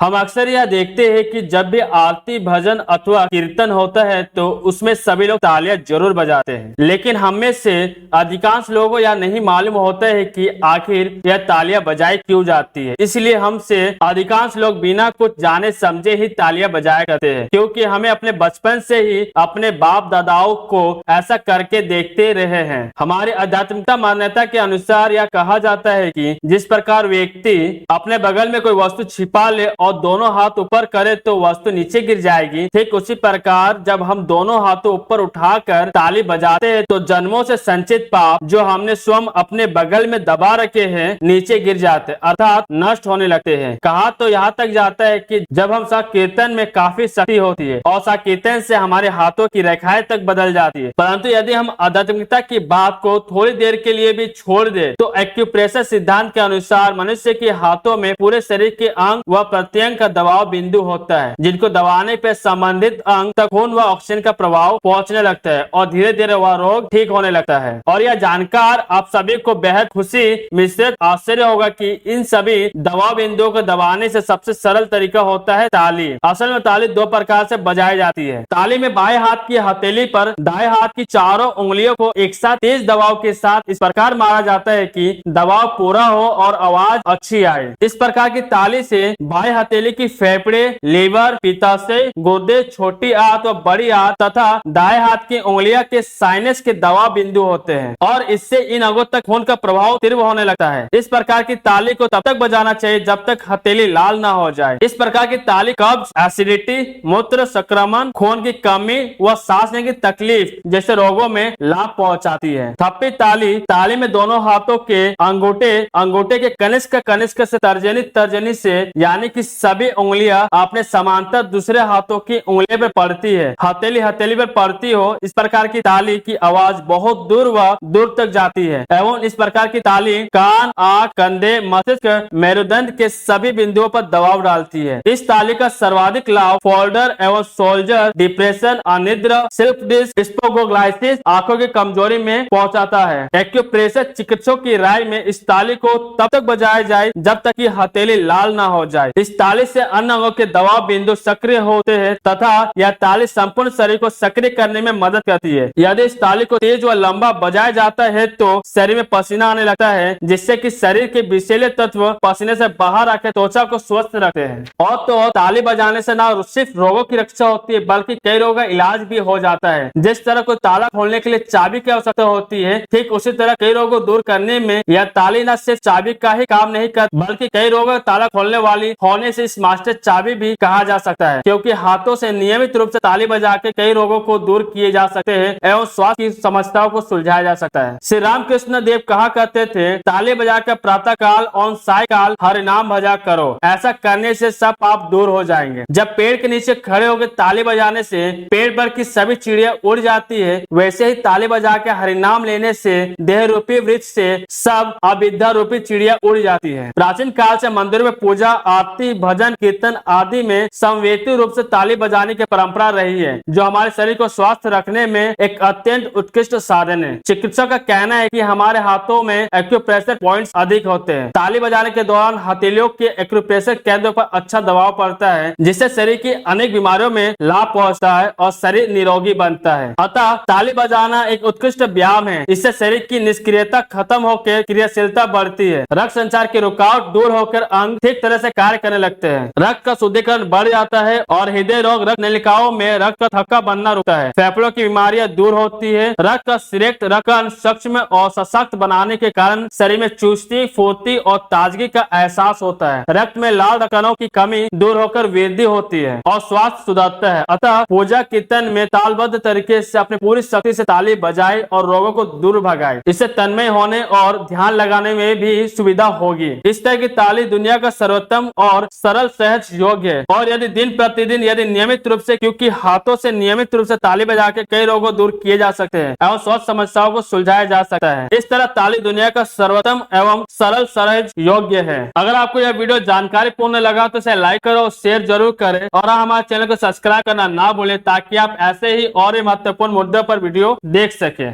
हम अक्सर यह देखते हैं कि जब भी आरती भजन अथवा कीर्तन होता है तो उसमें सभी लोग तालियां जरूर बजाते हैं, लेकिन हम में से अधिकांश लोगों को यह नहीं मालूम होता है कि आखिर यह तालियां बजाई क्यों जाती है। इसलिए हमसे अधिकांश लोग बिना कुछ जाने समझे ही तालियां बजाया करते हैं, क्योंकि हमें अपने बचपन से ही अपने बाप दादाओं को ऐसा करके देखते रहे हैं। हमारे आध्यात्मिकता मान्यता के अनुसार यह कहा जाता है कि जिस प्रकार व्यक्ति अपने बगल में कोई वस्तु छिपा ले और दोनों हाथ ऊपर करे तो वस्तु नीचे गिर जाएगी, ठीक उसी प्रकार जब हम दोनों हाथों ऊपर उठाकर ताली बजाते हैं तो जन्मों से संचित पाप जो हमने स्वयं अपने बगल में दबा रखे हैं नीचे गिर जाते अर्थात नष्ट होने लगते हैं। कहा तो यहाँ तक जाता है कि जब हम कीर्तन में काफी शक्ति होती है और कीर्तन से हमारे हाथों की रेखाएं तक बदल जाती है, परंतु यदि हम आध्यात्मिकता की बात को थोड़ी देर के लिए भी छोड़ दे तो एक्यूप्रेशर सिद्धांत के अनुसार मनुष्य के हाथों में पूरे शरीर के अंग व प्रत्यंग का दबाव बिंदु होता है, जिनको दबाने पे संबंधित अंग तक खून व ऑक्सीजन का प्रभाव पहुंचने लगता है और धीरे धीरे वह रोग ठीक होने लगता है। और यह जानकर आप सभी को बेहद खुशी मिश्रित आश्चर्य होगा कि इन सभी दबाव बिंदुओं को दबाने से सबसे सरल तरीका होता है ताली। असल में ताली दो प्रकार से बजाई जाती है। ताली में बाएं हाथ की हथेली पर दाएं हाथ की चारों उंगलियों को एक साथ तेज दबाव के साथ इस प्रकार मारा जाता है कि दबाव पूरा हो और आवाज अच्छी आए। इस प्रकार की ताली से बाएं हथेली की फेफड़े, लीवर, पित्ताशय, गुर्दे, छोटी आंत और बड़ी आंत तथा दाएं हाथ की उंगलियां के साइनस के दबाव बिंदु होते हैं और इससे इन अंगों तक खून का प्रभाव तीव्र होने लगता है। इस प्रकार की ताली को तब तक बजाना चाहिए जब तक हथेली लाल ना हो जाए। इस प्रकार की ताली कब्ज, एसिडिटी, मूत्र संक्रमण, खून की कमी व सांस लेने की तकलीफ जैसे रोगों में लाभ पहुंचाती है। थप्पी ताली, ताली में दोनों हाथों के अंगूठे के कनिष्क से तर्जनी से यानी कि सभी उंगलियां अपने समांतर दूसरे हाथों की उंगलियों पर पड़ती है, हथेली पर पड़ती हो। इस प्रकार की ताली की आवाज बहुत दूर तक जाती है एवं इस प्रकार की ताली कान, आंख, कंधे, मस्तिष्क, मेरुदंड के सभी बिंदुओं पर दबाव डालती है। इस ताली का सर्वाधिक लाभ फोल्डर एवं सोल्जर, डिप्रेशन, अनिद्रा, स्लीप डिस्क, स्पोगोग्लाइसिस, आंखों की कमजोरी में पहुंचाता है। एक्यूप्रेशर चिकित्सकों की राय में इस ताली को तब तक बजाया जाए जब तक कि हथेली लाल ना हो जाए। इस ताली से अन्य अंगों के दबाव बिंदु सक्रिय होते हैं तथा यह ताली संपूर्ण शरीर को सक्रिय करने में मदद करती है। यदि इस ताली को तेज व लंबा बजाया जाता है तो शरीर में पसीना आने लगता है, जिससे कि शरीर के विषैले तत्व पसीने से बाहर आकर त्वचा को स्वस्थ रखते हैं। और तो ताली बजाने से न सिर्फ रोगों की रक्षा होती है बल्कि कई रोगों का इलाज भी हो जाता है। जिस तरह कोई ताला खोलने के लिए चाबी की आवश्यकता होती है, ठीक उसी तरह कई रोगों को दूर करने में यह ताली न सिर्फ चाबी का ही काम नहीं करती बल्कि कई रोगों का ताला खोलने वाली होने से इस मास्टर चाबी भी कहा जा सकता है, क्योंकि हाथों से नियमित रूप से ताली बजा के कई रोगों को दूर किए जा सकते हैं एवं स्वास्थ्य की समस्याओं को सुलझाया जा सकता है। श्री रामकृष्ण देव कहा करते थे, ताली बजाकर प्रातः काल और साय काल हरिनाम भजा करो, ऐसा करने से सब पाप दूर हो जाएंगे। जब पेड़ के नीचे खड़े होकर ताली बजाने से पेड़ पर की सभी चिड़िया उड़ जाती है, वैसे ही ताली बजा के हरिनाम लेने से देह रूपी वृक्ष से सब अविद्या रूपी चिड़िया उड़ जाती है। प्राचीन काल से मंदिर में पूजा, आरती, भजन, कीर्तन आदि में समवेती रूप से ताली बजाने की परंपरा रही है, जो हमारे शरीर को स्वस्थ रखने में एक अत्यंत उत्कृष्ट साधन है। चिकित्सक का कहना है कि हमारे हाथों में एक्यूप्रेशर पॉइंट्स अधिक होते हैं। ताली बजाने के दौरान हथेलियों के एक्यूप्रेशर केंद्रों पर अच्छा दबाव पड़ता है, जिससे शरीर की अनेक बीमारियों में लाभ पहुंचता है और शरीर निरोगी बनता है। अतः ताली बजाना एक उत्कृष्ट व्यायाम है। इससे शरीर की निष्क्रियता खत्म होकर क्रियाशीलता बढ़ती है, रक्त संचार की रुकावट दूर होकर अंग ठीक तरह से कार्य करने लगते हैं, रक्त का शुद्धिकरण बढ़ जाता है और हृदय रोग, रक्त नलिकाओं में रक्त का थक्का बनना रुकता है, फेफड़ों की बीमारियां दूर होती है, रक्त का सिरेक्ट रक्त सूक्ष्म और सशक्त बनाने के कारण शरीर में चुस्ती, फुर्ती और ताजगी का एहसास होता है, रक्त में लाल कणों की कमी दूर होकर वृद्धि होती है और स्वास्थ्य सुधरता है। अतः पूजा कीर्तन में तालबद्ध तरीके से अपनी पूरी शक्ति से ताली बजाए और रोगों को दूर भगाए। इससे तन्मय होने और ध्यान लगाने में भी सुविधा होगी। इस तरह की ताली दुनिया का सर्वोत्तम और सरल सहज योग्य है और यदि दिन प्रतिदिन नियमित रूप से, क्योंकि हाथों से नियमित रूप से ताली बजा के कई रोगों दूर किए जा सकते हैं एवं स्वास्थ्य समस्याओं को सुलझाया जा सकता है। इस तरह ताली दुनिया का सर्वोत्तम एवं सरल सहज योग्य है। अगर आपको यह वीडियो जानकारी पूर्ण लगा तो इसे लाइक करो, शेयर जरूर करें और हमारे चैनल को सब्सक्राइब करना ना भूलें ताकि आप ऐसे ही और महत्वपूर्ण मुद्दों पर वीडियो देख सके।